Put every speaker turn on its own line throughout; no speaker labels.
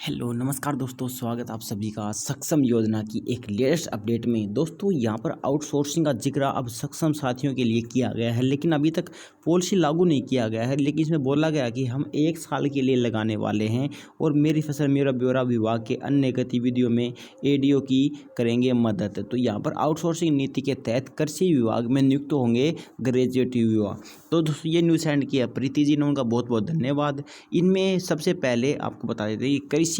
Hello नमस्कार दोस्तों, स्वागत आप सभी का सक्षम योजना की एक लेटेस्ट अपडेट में। दोस्तों यहाँ पर आउटसोर्सिंग का जिक्र अब सक्षम साथियों के लिए किया गया है, लेकिन अभी तक पॉलिसी लागू नहीं किया गया है। लेकिन इसमें बोला गया कि हम 1 साल के लिए लगाने वाले हैं और मेरी फसल मेरा ब्यौरा विभाग के अन्य गतिविधियों में एडीओ की करेंगे मदद। तो यहाँ पर आउटसोर्सिंग नीति के तहत कृषि विभाग में नियुक्त होंगे ग्रेजुएट युवा। तो दोस्तों ये न्यूज़ सेंड किया प्रीति जी ने, उनका बहुत बहुत धन्यवाद। इनमें सबसे पहले आपको बता देते हैं कि कृषि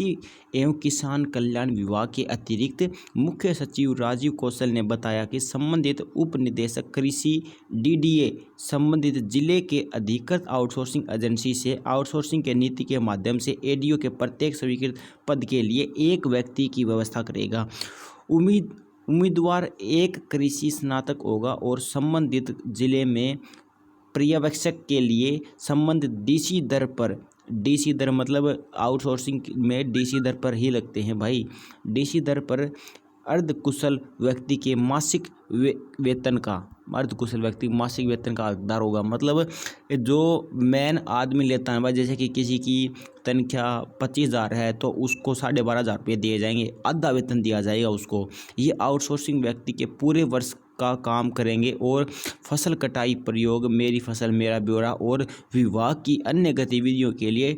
एवं किसान कल्याण विभाग के अतिरिक्त मुख्य सचिव राजीव कौशल ने बताया कि संबंधित उप निदेशक कृषि डीडीए संबंधित जिले के अधिकृत आउटसोर्सिंग एजेंसी से आउटसोर्सिंग के नीति के माध्यम से एडीओ के प्रत्येक स्वीकृत पद के लिए एक व्यक्ति की व्यवस्था करेगा। उम्मीदवार एक कृषि स्नातक होगा और संबंधित जिले में पर्यवेक्षक के लिए संबंधित डीसी दर मतलब आउटसोर्सिंग में डीसी दर पर ही लगते हैं भाई। डीसी दर पर अर्धकुशल व्यक्ति के मासिक वेतन का हकदार होगा। मतलब जो मेन आदमी लेता है भाई, जैसे कि किसी की तनख्वाह 25,000 है तो उसको 12,500 रुपये दिए जाएंगे, आधा वेतन दिया जाएगा उसको। ये आउटसोर्सिंग व्यक्ति के पूरे वर्ष का काम करेंगे और फसल कटाई, प्रयोग, मेरी फसल मेरा ब्यौरा और विभाग की अन्य गतिविधियों के लिए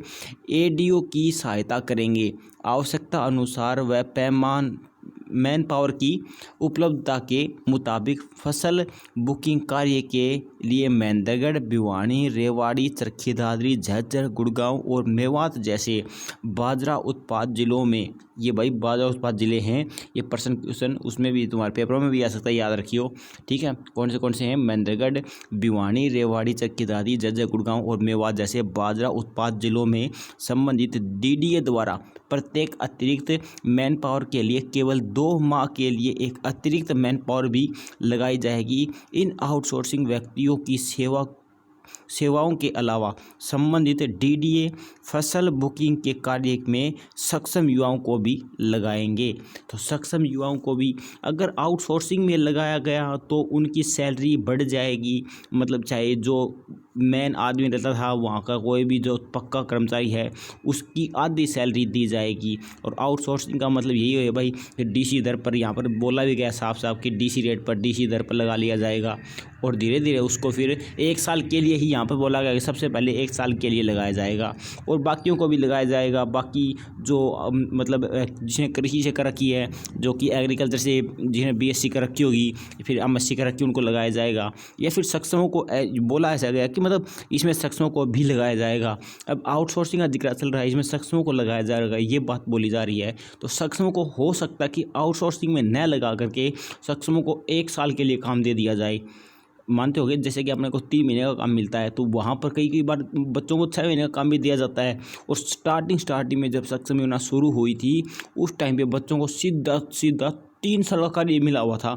एडीओ की सहायता करेंगे। आवश्यकता अनुसार व मैन पावर की उपलब्धता के मुताबिक फसल बुकिंग कार्य के लिए महेंद्रगढ़, भिवानी, रेवाड़ी, चरखी दादरी, झज्जर, गुड़गांव और मेवात जैसे बाजरा उत्पाद जिलों में, ये भाई बाजरा उत्पाद जिले हैं, ये पर्सन क्वेश्चन उसमें भी तुम्हारे पेपरों में भी आ सकता है, याद रखियो। ठीक है, कौन से हैं? महेंद्रगढ़, भिवानी, रेवाड़ी, चरखी दादरी, झज्जर, गुड़गांव और मेवात जैसे बाजरा उत्पाद जिलों में संबंधित डीडीए द्वारा प्रत्येक अतिरिक्त मैन पावर के लिए केवल 2 माह के लिए एक अतिरिक्त मैन पावर भी लगाई जाएगी। इन आउटसोर्सिंग व्यक्तियों की सेवाओं के अलावा संबंधित डीडीए फसल बुकिंग के कार्य में सक्षम युवाओं को भी लगाएंगे। तो सक्षम युवाओं को भी अगर आउटसोर्सिंग में लगाया गया तो उनकी सैलरी बढ़ जाएगी। मतलब चाहे जो मेन आदमी रहता था वहाँ का कोई भी जो पक्का कर्मचारी है उसकी आधी सैलरी दी जाएगी। और आउटसोर्सिंग का मतलब यही है भाई कि डीसी दर पर, यहाँ पर बोला भी गया साफ साफ कि डीसी रेट पर, डीसी दर पर लगा लिया जाएगा और धीरे धीरे उसको फिर 1 साल के लिए ही यहाँ पर बोला गया कि सबसे पहले 1 साल के लिए लगाया जाएगा और बाकियों को भी लगाया जाएगा। बाकी जो मतलब जिसने कृषि से कर रखी है, जो कि एग्रीकल्चर से जिन्हें बीएससी कर रखी होगी, फिर एमएससी कर रखी, उनको लगाया जाएगा। या फिर सक्षमों को बोला ऐसा गया कि मतलब इसमें सक्षमों को भी लगाया जाएगा। अब आउटसोर्सिंग का जिक्र चल रहा है, इसमें सक्षमों को लगाया जाएगा, ये बात बोली जा रही है। तो सक्षमों को हो सकता है कि आउटसोर्सिंग में न लगा करके सक्षमों को 1 साल के लिए काम दे दिया जाए। मानते होगे जैसे कि अपने को 3 महीने का काम मिलता है, तो वहाँ पर कई बार बच्चों को 6 महीने का काम भी दिया जाता है। और स्टार्टिंग में जब सक्षम योजना शुरू हुई थी उस टाइम पे बच्चों को सीधा 3 साल का कार्य मिला हुआ था।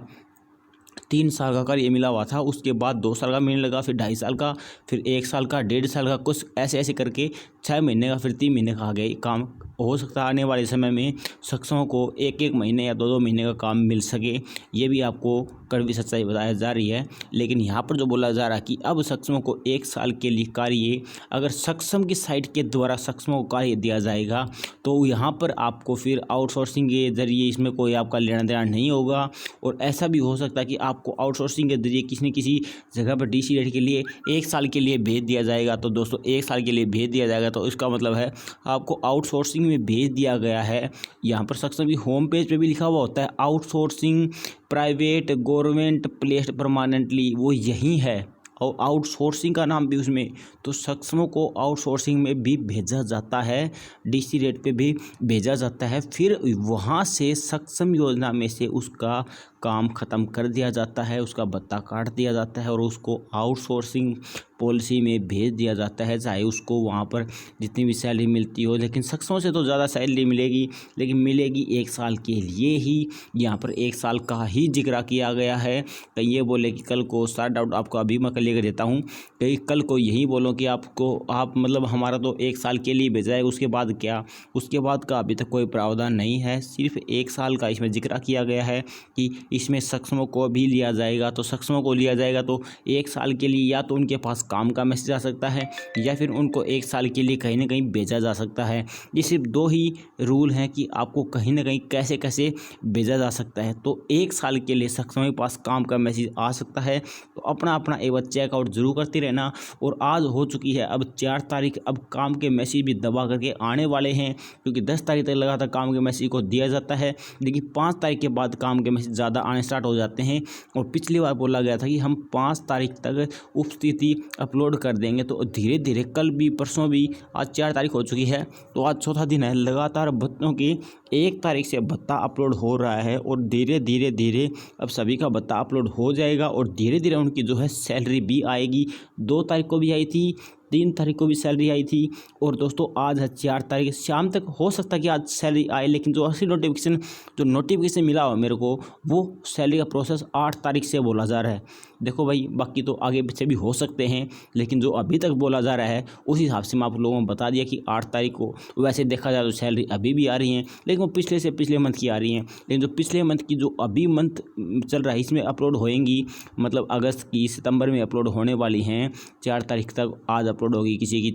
3 साल का कार्य मिला हुआ था, उसके बाद 2 साल का मिलने लगा, फिर 2.5 साल का, फिर 1 साल का, 1.5 साल का, कुछ ऐसे करके 6 महीने का, फिर 3 महीने का आ गए काम। हो सकता है आने वाले समय में सक्षमों को 1 महीने या 2 महीने का काम मिल सके। ये भी आपको कड़वी सच्चाई बताया जा रही है। लेकिन यहाँ पर जो बोला जा रहा है कि अब सक्षमों को 1 साल के लिए कार्य, अगर सक्षम की साइट के द्वारा सक्षमों को कार्य दिया जाएगा तो यहाँ पर आपको फिर आउटसोर्सिंग के जरिए इसमें कोई आपका लेना देना नहीं होगा। और ऐसा भी हो सकता है कि आपको आउटसोर्सिंग के जरिए किसी न किसी जगह पर डीसी रेट के लिए 1 साल के लिए भेज दिया जाएगा। तो दोस्तों 1 साल के लिए भेज दिया जाएगा तो इसका मतलब है आपको आउटसोर्सिंग में भेज दिया गया है। यहाँ पर सक्षम की होम पेज पे भी लिखा हुआ होता है outsourcing private government placed permanently, वो यही है और आउटसोर्सिंग का नाम भी उसमें। तो सक्षमों को आउटसोर्सिंग में भी भेजा जाता है, डीसी रेट पे भी भेजा जाता है, फिर वहाँ से सक्षम योजना में से उसका काम ख़त्म कर दिया जाता है, उसका भत्ता काट दिया जाता है और उसको आउटसोर्सिंग पॉलिसी में भेज दिया जाता है, चाहे उसको वहाँ पर जितनी भी सैलरी मिलती हो। लेकिन सक्षमों से तो ज़्यादा सैलरी मिलेगी, लेकिन मिलेगी 1 साल के लिए ही। यहाँ पर 1 साल का ही जिक्र किया गया है। कहीं ये बोले कि कल को, सारा डाउट आपको अभी मैं लेकर देता हूँ, कहीं कल को यही बोलो कि आप मतलब हमारा तो 1 साल के लिए भेजा है, उसके बाद क्या? उसके बाद का अभी तक कोई प्रावधान नहीं है, सिर्फ 1 साल का इसमें जिक्र किया गया है कि इसमें सक्षमों को भी लिया जाएगा। तो सक्षमों को लिया जाएगा तो 1 साल के लिए या तो उनके पास काम का मैसेज आ सकता है या फिर उनको 1 साल के लिए कहीं ना कहीं भेजा जा सकता है। ये सिर्फ 2 ही रूल हैं कि आपको कहीं ना कहीं कैसे कैसे भेजा जा सकता है। तो 1 साल के लिए सक्षमों के पास काम का मैसेज आ सकता है। तो अपना अपना एक बार चेकआउट जरूर करते रहना। और आज हो चुकी है अब 4 तारीख, अब काम के मैसेज भी दबा करके आने वाले हैं, क्योंकि 10 तारीख तक लगातार काम के मैसेज को दिया जाता है, लेकिन 5 तारीख के बाद काम के मैसेज ज़्यादा आने स्टार्ट हो जाते हैं। और पिछली बार बोला गया था कि हम 5 तारीख तक उपस्थिति अपलोड कर देंगे। तो धीरे धीरे कल भी, परसों भी, आज 4 तारीख हो चुकी है, तो आज चौथा दिन है, लगातार भत्तों की 1 तारीख से भत्ता अपलोड हो रहा है। और धीरे धीरे धीरे अब सभी का भत्ता अपलोड हो जाएगा और धीरे धीरे उनकी जो है सैलरी भी आएगी। 2 तारीख को भी आई थी, 3 तारीख को भी सैलरी आई थी, और दोस्तों आज है 4 तारीख, शाम तक हो सकता है कि आज सैलरी आए। लेकिन जो असली नोटिफिकेशन मिला हो मेरे को, वो सैलरी का प्रोसेस 8 तारीख से बोला जा रहा है। देखो भाई, बाकी तो आगे पीछे भी हो सकते हैं, लेकिन जो अभी तक बोला जा रहा है उस हिसाब से मैं आप लोगों को बता दिया कि 8 तारीख को। वैसे देखा जाए तो सैलरी अभी भी आ रही है, लेकिन वो पिछले से पिछले मंथ की आ रही हैं। लेकिन जो पिछले मंथ की जो अभी मंथ चल रहा है इसमें अपलोड होएंगी, मतलब अगस्त की, सितंबर में अपलोड होने वाली हैं। 4 तारीख तक आज अपलोड होगी, किसी की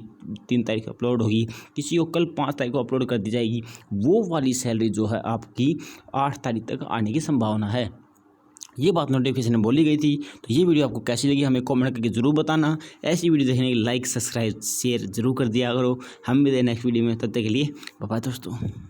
3 तारीख अपलोड होगी, किसी को कल 5 तारीख को अपलोड कर दी जाएगी। वो वाली सैलरी जो है आपकी 8 तारीख तक आने की संभावना है। ये बात नोटिफिकेशन में बोली गई थी। तो ये वीडियो आपको कैसी लगी हमें कमेंट करके जरूर बताना। ऐसी वीडियो देखने के लिए लाइक, सब्सक्राइब, शेयर जरूर कर दिया करो। हम मिलते हैं नेक्स्ट वीडियो में, तब तक के लिए बाय बाय दोस्तों।